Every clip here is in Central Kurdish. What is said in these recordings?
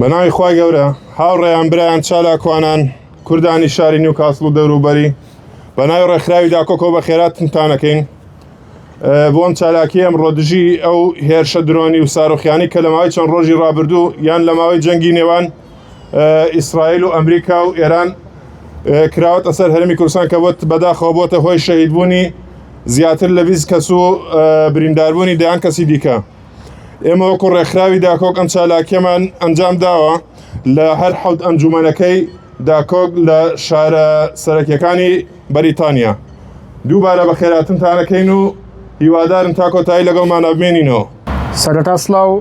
بەناوی خوای گەورە هاوڕێیان برایان چالاکوانان کوردانی شاری نیوکاسڵ و دەوروبەری بەناوی ڕێکخراوی داکۆکۆ بە خێراتتانەکەین بۆم چالاکی ئەمڕۆ دژی ئەو هێرشە درۆنی و ساروخیانی کە لە ماوەی چەند ڕۆژی ڕابردوو یان لە ماوەی جەنگی نێوان ئیسرائیل و ئەمریکا و ئێران کراوەتە سەر هەرێمی کوردستان کە بەداخەوە بۆتە هۆی شەهیدبوونی زیاتر لە 20 کەس و برینداربوونی دەیان کەسی دیکە. ئێمە وەکو ڕێکخراوی داکۆک ئەم چالاکیەمان ئەنجام داوە لە هەر حەوت ئەنجومەنەکەی داکۆک لە شارە سەرەکیەکانی بەریتانیا. دووبارە بە خێراتتانەکەین و هیوادارن تا کۆتایی لەگەڵمانە بمێنینەوە. سەرەتا سڵاو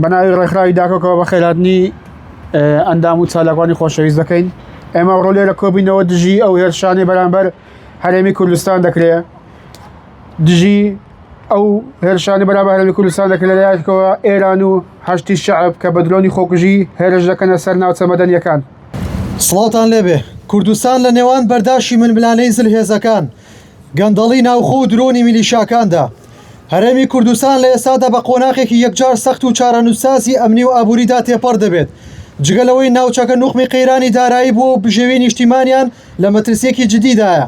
بەناوی ڕێکخراوی داکۆکەوە بە خێراتنی ئەندام و چالاکوانی خۆشەویست دەکەین. ئێمە ڕۆلێ لە کۆبینەوە دژی ئەو هێرشانەی بەرامبەر هەرێمی کوردستان دەکرێت. دژی ئەو هێرشانی بەرامبەر هەرێمی کوردستان دەکرێت لەلایەکەوە ئێران و هەشتی شەعب کە بە درۆنی خۆکوژی هێرش دەکەنە سەر ناوچە مەدەنیەکان. سڵاوتان لێبێ. کوردستان لە نێوان بەرداشی منملانەی زلهێزەکان گەندەڵی ناوخۆ و درۆنی میلیشاکاندا. هەرێمی کوردستان لە ئێستادا بە قۆناغێکی یەکجار سەخت و چارەنووسازی ئەمنی و ئابووریدا تێپەڕ دەبێت. جگەلەوەی ناوچەکە نوخمی قەیرانی دارایی بووە و بژێوی نیشتیمانیان لە مەترسیەکی جدیدایە.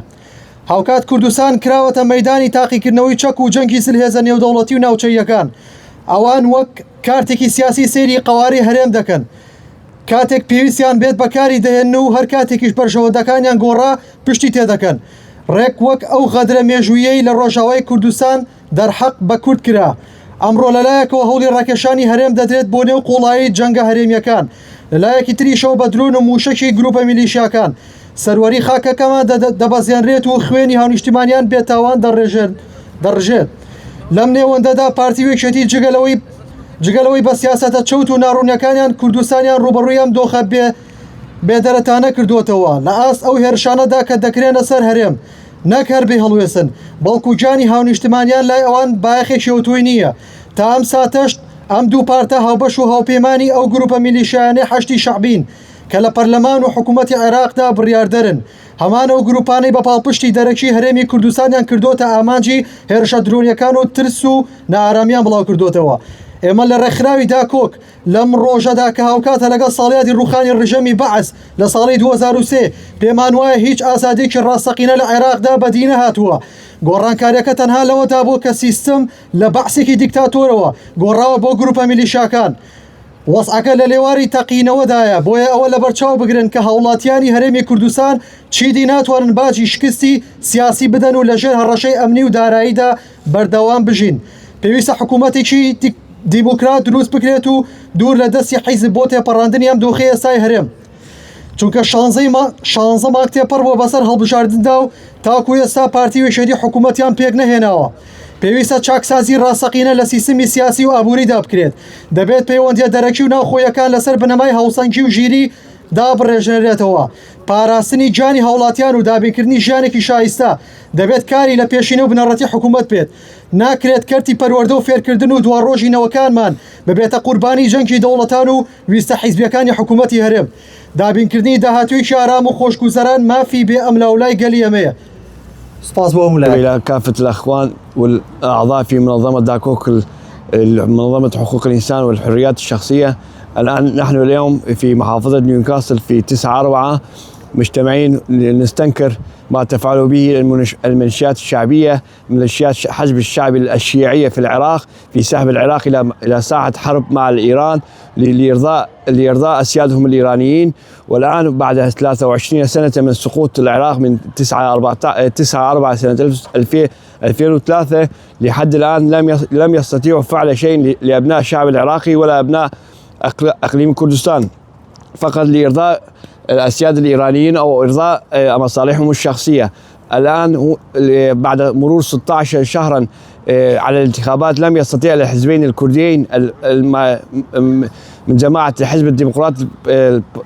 هاوکات کوردستان کراوەتە مەیدانی تاقیکردنەوەی چەک و جەنگی سلهێزە نێودەوڵەتی و ناوچەیەکان. ئەوان وەک کارتێکی سیاسی سێری قەواری هەرێم دەکەن. کاتێک پێویستیان بێت بەکاری دەهێن و هەر کاتێکیش بەرژەوەندەکانیان گۆڕا پشتی تێدەکەن. ڕێک وەک ئەو غەدرە مێژوویەی لە ڕۆژاوای کوردستان دەرحەق بە کورد کرا. ئەمڕۆ لەلایەکەوە هەوڵی ڕاکێشانی هەرێم دەدرێت بۆ نێو قوڵایی جەنگە هەرێمیەکان. لەلایەکی تریشەوە بە درۆن و موشەکی گروپە میلیشیاکان. سەروەری خاکەکەمان دەبەزێنرێت و خوێنی هاونیشتیمانیان بێتاوان دەڕژێت. لەم نێوەندەدا پارتی وێکێتی جگەلەوەی بە سیاسەتە چەوت و ناڕوونیەکانیان کوردستانیان ڕوبەڕوویان دۆخە بێدەرەتانە کردوتەوە لە ئاست ئەو هێرشانەدا کە دەکرێنە سەر هەرێم. نەک هەربێ هەڵوێسن بەڵکو جانی هاونیشتمانیان لای ئەوان باەخێکیەوتوی نییە. تا ئەم ساتەشت ئەم دوو پارتە هاوبەش و هاوپەیمانی ئەو گروپە میلیشیانەی هەشتی شەعبین کە لە پەرلەمان و حکوومەتی عێراقدا بڕیاردەرن. هەمان ئەو گروپانەی بە پاڵپشتی دەرەکی هەرێمی کوردستانیان کردوتە ئامانجی هێرشە درۆنیەکان و ترس و نائارامیان بڵاو کردوتەوە. ئێمە لە ڕێکخراوی داکۆک لەم ڕۆژەدا کە هاوکاتە لەگەڵ ساڵیادی ڕوخانی ڕژەمی بەعس لە ساڵی 2023 پێمان وایە هیچ ئازادێکی ڕاستەقینە لە عێراقدا بەدی نەهاتووە. گۆڕانکاریەکە تەنها لەوەدا بوو کە سیستم لە بەعسێکی دیکتاتۆرەوە گۆڕاوە بۆ گروپە میلیشاکان. وەسعەکە لە لێواری تەقینەوەدایە بۆیە ئەوە لە بەرچاو بگرن کە هەوڵاتیانی هەرێمی کوردستان چیدی ناتوانن باجی شکستی سیاسی بدەن و لەژێر هەڕەشەی ئەمنی و داراییدا بەردەوام بژین. پێویستە حکوومەتێکی دیموکرات دروست بکرێت و دوور لە دەستی حیزب بۆ تێپەڕاندنی ئەم دۆخی ئێستای هەرێم. چونکە 16 مانگ تێپەڕ بۆ بەسەر هەڵبژاردندا و تاکو ئێستا پارتی وێشێتی حکوومەتیان پێک نەهێناوە. پێویستە چاکسازی ڕاستەقینە لە سیستمی سیاسی و ئابووریدا بکرێت. دەبێت پەیوەندیە دەرەکی و ناوخۆیەکان لەسەر بنەمای هەوسەنگی و ژیری دابڕێژێنرێتەوە. پاراستنی جانی هاوڵاتیان و دابینکردنی ژیانێکی شایستە دەبێت کاری لە پێشینە و بنەڕەتی حکوومەت بێت. ناکرێت کەرتی پەروەردە و فێرکردن و دواڕۆژینەوەکانمان ببێتە قوربانی جەنگی دەوڵەتان و ویستە حیزبیەکانی حکوومەتی هەرێم. دابینکردنی داهاتووی ئارام و خۆشگوزەران مافی بێ ئەملاولای گەلی ئەمەیە. سپاس بۆ إلى كافة الأخوان والأعضاء في منظمة داكوك منظمة حقوق الإنسان والحريات الشخصية. الآن نحن اليوم في محافظة نيوكاسل في 9/4 مجتمعين نستنكر ما تفعل به الميليشيات الشعبية ميليشيات حزب الشعب الشيعية في العراق في سحب العراق إلى ساحة حرب مع الإيران لإرضاء أسيادهم الإيرانيين. والآن بعد 23 سنة من سقوط العراق من 9/4 سنة 2003 لحد الآن لم يستطيعوا فعل شيء لأبناء الشعب العراقي ولا أبناء أقليم كردستان، فقط لإرضاء الأسياد الإيرانيين أو إرضاء مصالحهم الشخصية. الآن بعد مرور 16 شهرا على الانتخابات لم يستطيع الحزبين الكرديين من جماعة الحزب الديمقراطي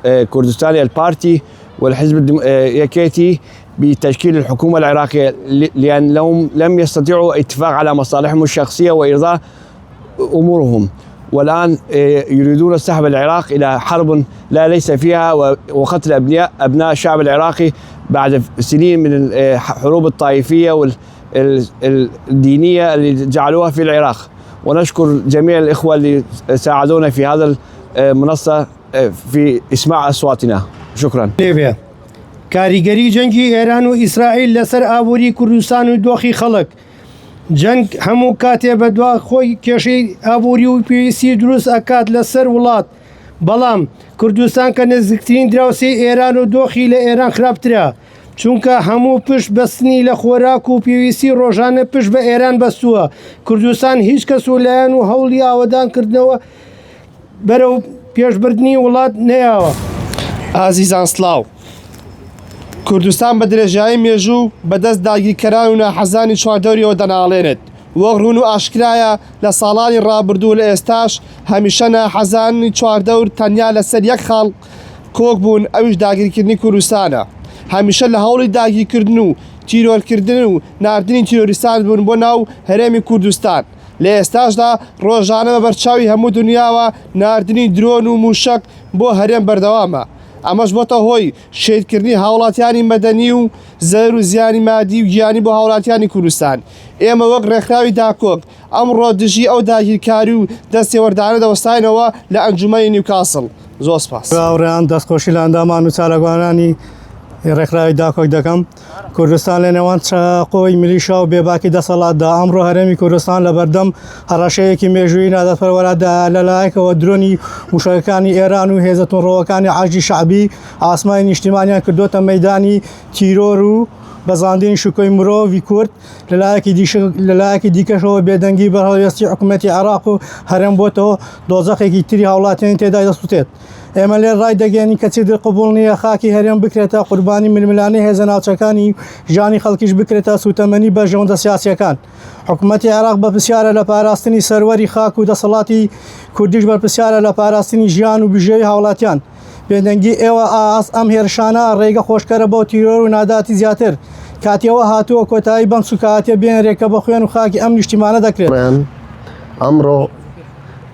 الكردستاني البارتي والحزب يكيتي بتشكيل الحكومة العراقية لأنهم لم يستطيعوا اتفاق على مصالحهم الشخصية وإرضاء أمورهم. والآن يريدون سحب العراق إلى حرب لا ليس فيها وقتل أبناء الشعب العراقي بعد سنين من الحروب الطائفية والدينية اللي جعلوها في العراق. ونشكر جميع الإخوة اللي ساعدونا في هذا المنصة في إسماع أصواتنا. شكرا. لێبێ کاریگەری جەنگی ئێران و ئیسرائیل لەسەر ئابووری کوردستان و دۆخی خەڵک جەنگ هەموو کاتێ بەدوا خۆی کێشەی ئابووری و پێویستی دروست ئەکات لەسەر وڵات بەڵام کوردستان کە نزیکترین دراوسێ ئێران و دۆخی لە ئێران خراپترە چونکە هەموو پشت بەستنی لە خۆراک و پێویستی ڕۆژانە پشت بە ئێران بەستووە کوردستان هیچ کەس و لایەن و هەوڵی ئاوەدانکردنەوە بەرەو پێشبردننی وڵات نەیاوە. ئازیزان سلااو کوردستان بە درێژایی مێژوو بەدەست داگیرکەران و ناحەزانی چواردەوریەوە دەناڵێنێت وەک ڕوون و ئاشکرایە لە ساڵانی ڕابردوو لە ئێستاش هەمیشە ناحەزانی چواردەور تەنیا لەسەر یەک خاڵ کۆک بوون ئەویش داگیرکردنی کوردستانە هەمیشە لە هەوڵی داگیرکردن و تیرۆرکردن و ناردنی تیرۆریستان بوون بۆ ناو هەرێمی کوردستان لە ئێستاشدا ڕۆژانە بە بەرچاوی هەموو دنیاوە ناردنی درۆن و موشک بۆ هەرێم بەردەوامە ئەمەش بۆتە هۆی شێدکردنی هاوڵاتیانی مەدەنی و زەر و زیانی مادی و گیانی بۆ هاوڵاتیانی کوردستان ئێمە وەک ڕێکخراوی داکۆک ئەمڕۆ دژی ئەو داگیرکاری و دەستێوەردانە دەوەستاینەوە لە ئەنجومەی نیوکاسڵ. زۆر سپاس. راوڕێیان دەستخۆشی لە ئەندامان و چالەگوانانی ڕێکخراوی داکۆک دەکەم کوردستان لە نێوان قۆی میلیشا و بێباکی دەسەڵاتدا ئەمڕۆ هەرێمی کوردستان لە بەردەم هەڕەشەیەکی مێژووی نادەپەروەرەدا لەلایەکەوە درۆنی موشەکانی ئێران و هێزە ڕۆوەکانی عاجی شعبی ئاسمای نیشتیمانیان کردوتە مەیدانی تیرۆر و بەزاندنی شوکۆی مرۆڤی کورد لەلایەکی دیکەشەوە بێدەنگی بەهەڵوێستی حکوومەتی عێراق و هەرێم بۆتەوە دۆزەقێکی تری هاوڵاتیان تێدا دەسووتێت ئێمە لێ ڕای دەگەێنی کە چی قبول نییە خاکی هەرێم بکرێتە قوربانی ململانەی هێزە ناوچەکانی ژانی خەڵکیش بکرێتە سوتەمەنی بە ژەوەندە سیاسیەکان حکوومەتی عێراق بەپرسیارە لە پاراستنی سەروەری خاک و دەسەڵاتی کوردیش بەرپرسیارە لە پاراستنی ژیان و بژێوی هاوڵاتیان بێدەنگی ئێوە ئەم هێرشانە ڕێگە خۆشکەرە بۆ تیرۆر و ناداتی زیاتر کاتیەوە هاتووە کۆتایی بەم سوکاتێ بێنرێکە بە خوێن و خاکی ئەم نیشتیمانە دەکرێت ئەمڕۆ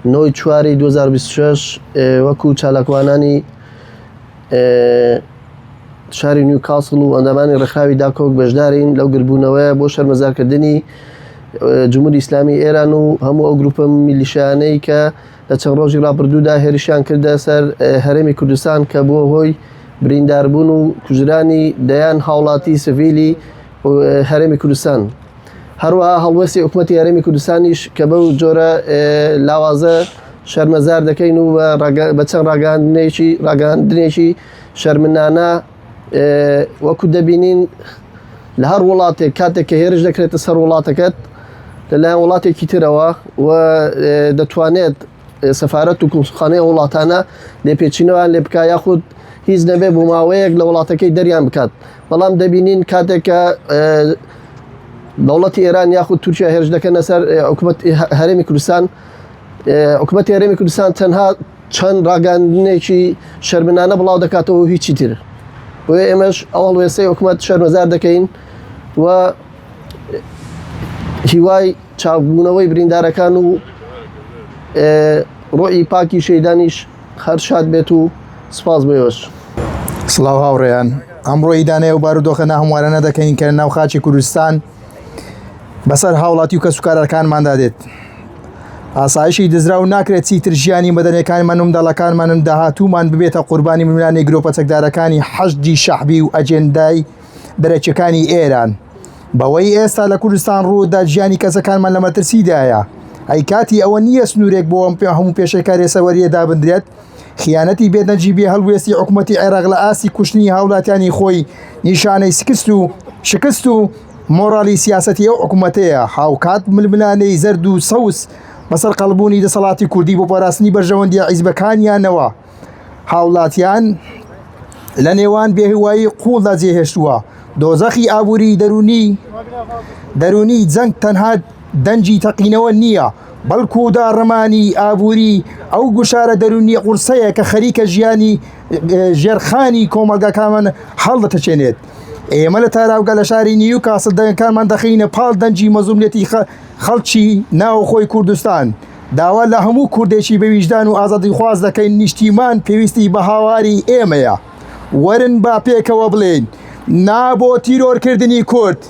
9 چواری 2026 وەکو چالاکوانانی شاری نیوکاسڵ و ئەندامانی ڕێکخراوی داکۆک بەشدارین لەو گربوونەوەیە بۆ شەرمەزارکردنی جمهوری ئیسلامی ئێران و هەموو ئەو گروپە میلیشیانەی کە لە چەند ڕۆژی ڕابردوودا هێرشیان کردە سەر هەرێمی کوردستان کە بووە هۆی برینداربوون و کوژرانی دەیان هاوڵاتی سڤیلی هەرێمی کوردستان هەروەها هەڵوەستی حکوومەتی هەرێمی کوردستانیش کە بەو جۆرە لاوازە شەرمەزار دەکەین و بە چەند ڕاگەاندنێکی شەرمنانە وەکو دەبینین لە هەر وڵاتێک کاتێک کە هێرش دەکرێتە سەر وڵاتەکەت لەلایەن وڵاتێکی ترەوە و دەتوانێت سەفارەت و کۆسوخانەی وڵاتانە لێپێچینەوەیان لێ بکە یاخود هیچ نەبێ بۆ ماوەیەک لە وڵاتەکەی دەریان بکات بەڵام دەبینین کاتێککە دەوڵەتی ئێران یاخود تورکیا هێرش دەکەنە سەر هەرێمی کوردستان حکوومەتی هەرێمی کوردستان تەنها چەند ڕاگەاندنێکی شەرمنانە بڵاو دەکاتەوە هیچی تر بۆیە ئێمەش ئەو هەڵوێستەی حکوومەت شەرمەزار دەکەین و هیوای چاکبوونەوەی بریندارەکان و ڕۆئی پاکی شەیدانیش هەر شاد بێت و سپاس بۆیەوەش. سڵاو هاوڕێیان ئەمڕۆ ئیدانەیە و بارودۆخە ناهەموارانە دەکەین کە ناو خاچی کوردستان بەسەر هاوڵاتی و کەسوکارەکانماندا دێت ئاسایشی دزرا و ناکرێت چیتر ژیانی مەدەنیەکانمان و منداڵەکانمانم داهاتوومان ببێتە قوربانی میلیۆنانی گرۆپە چەکدارەکانی حەشدی شەعبی و ئەجێندای دەرەکیەکانی ئێران بەوەی ئێستا لە کوردستان ڕوودا ژیانی کەسەکانمان لە مەترسیدایە ئەی کاتی ئەوە نییە سنوورێک بۆ ئەم هەموو پێشەکاری سەوەریە دابدرێت خیانەتی بێنەجی بێ هەڵوێستی حکوومەتی عێراق لە ئاسی کوشتنی هاوڵاتیانی خۆی نیشانەی شکست و مۆڕالی سیاسەتی ئەو حکوومەتەیە هاوکات ململانەی زەرد و سەوس بەسەر قەڵبوونی دەسەڵاتی کوردی بۆ پاراستنی بەرژەوەندی حیزبەکانیانەوە هاوڵاتیان لە نێوان بێهوایی قوڵدا جێهێشتووە دۆزەخی ئابووری دەرونی جەنگ تەنها دەنجی تەقینەوە نییە بەڵکو داڕەمانی ئابووری ئەو گوشارە دەرونی قورسەیە کە خەریکە ژیانی ژێرخانی کۆمەلگاکانمان هەڵدەتەچێنێت ئێمە لە تاراوگە لە شاری نیوکاسڵ دەنگەکانمان دەخینە پاڵ دەنجی مەزومێتی خەڵکی ناوخۆی کوردستان داوا لە هەموو کوردێکی بە ویژدان و ئازادی خواز دەکەین نیشتیمان پێویستی بە هاواری ئێمەیە وەرن با پێکەوە بڵێن نابۆ تیرۆرکردنی کورد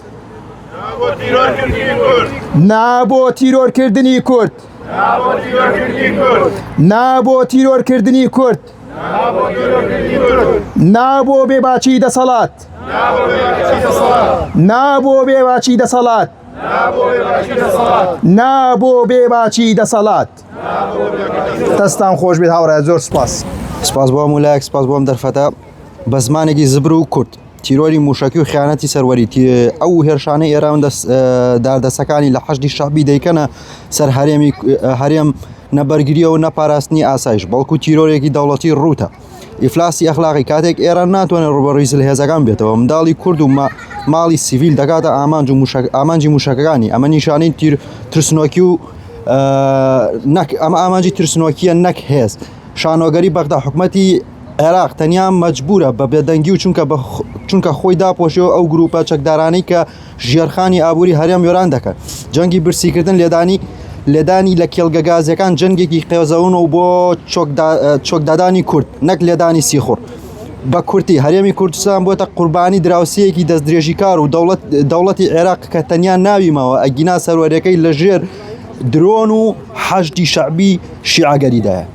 نابۆ تیرۆرکردنی کورد نابۆ تیرۆرکردنی کورد نابۆ بێباچی دەسەڵات نابۆ بێباچی دەسەڵات نابۆ بێباچی دەسەڵات دەستان خۆش بێت هاوڕێ زۆر سپاس سپاس بۆ مولایەک سپاس بۆم دەرفەتە بە زمانێکی زبر و کورت تیرۆری موشکی و خیانەتی سەروەری ئەو هێرشانەی ئێراون داردەسەکانی لە حەشتی شعبی دەیکەنە سەر هەرێم نەبەرگریە و نەپاراستنی ئاسایش بەڵکو تیرۆرێکی دەوڵەتی ڕوتە ئیفلاسی ئەخلاقی کاتێک ئێران ناتوانێت ڕوبەڕووی زلهێزەکان بێتەوە منداڵی کورد و ماڵی سیڤیل دەکاتە ئامانجی موشکەکانی ئەمە نیشانەی ترسنۆکی و ئەمە ئامانجی ترسنۆکیە نەک هێز شانۆگەری بەغدا حکومەتی عێراق تەنیا مەجبورە بە بێدەنگی و چونکە خۆی داپۆشیەوە ئەو گروپە چەکدارانەی کە ژێرخانی ئابووری هەرێم وێران دەکەن جەنگی برسیکردن لێدانی لە کێڵگە گازەکان جەنگێکی قێزەونەوە بۆ چۆکدادانی کورد نەک لێدانی سیخۆر بە کورتی هەرێمی کوردستان بۆتە قوربانی دراوسەیەکی دەستدرێژی کار و دەوڵەتی عێراق کە تەنیا ناویمەوە ئەگینا سەروەرەکەی لە ژێر درۆن و حەشتی شعبی شیعەگەریدایە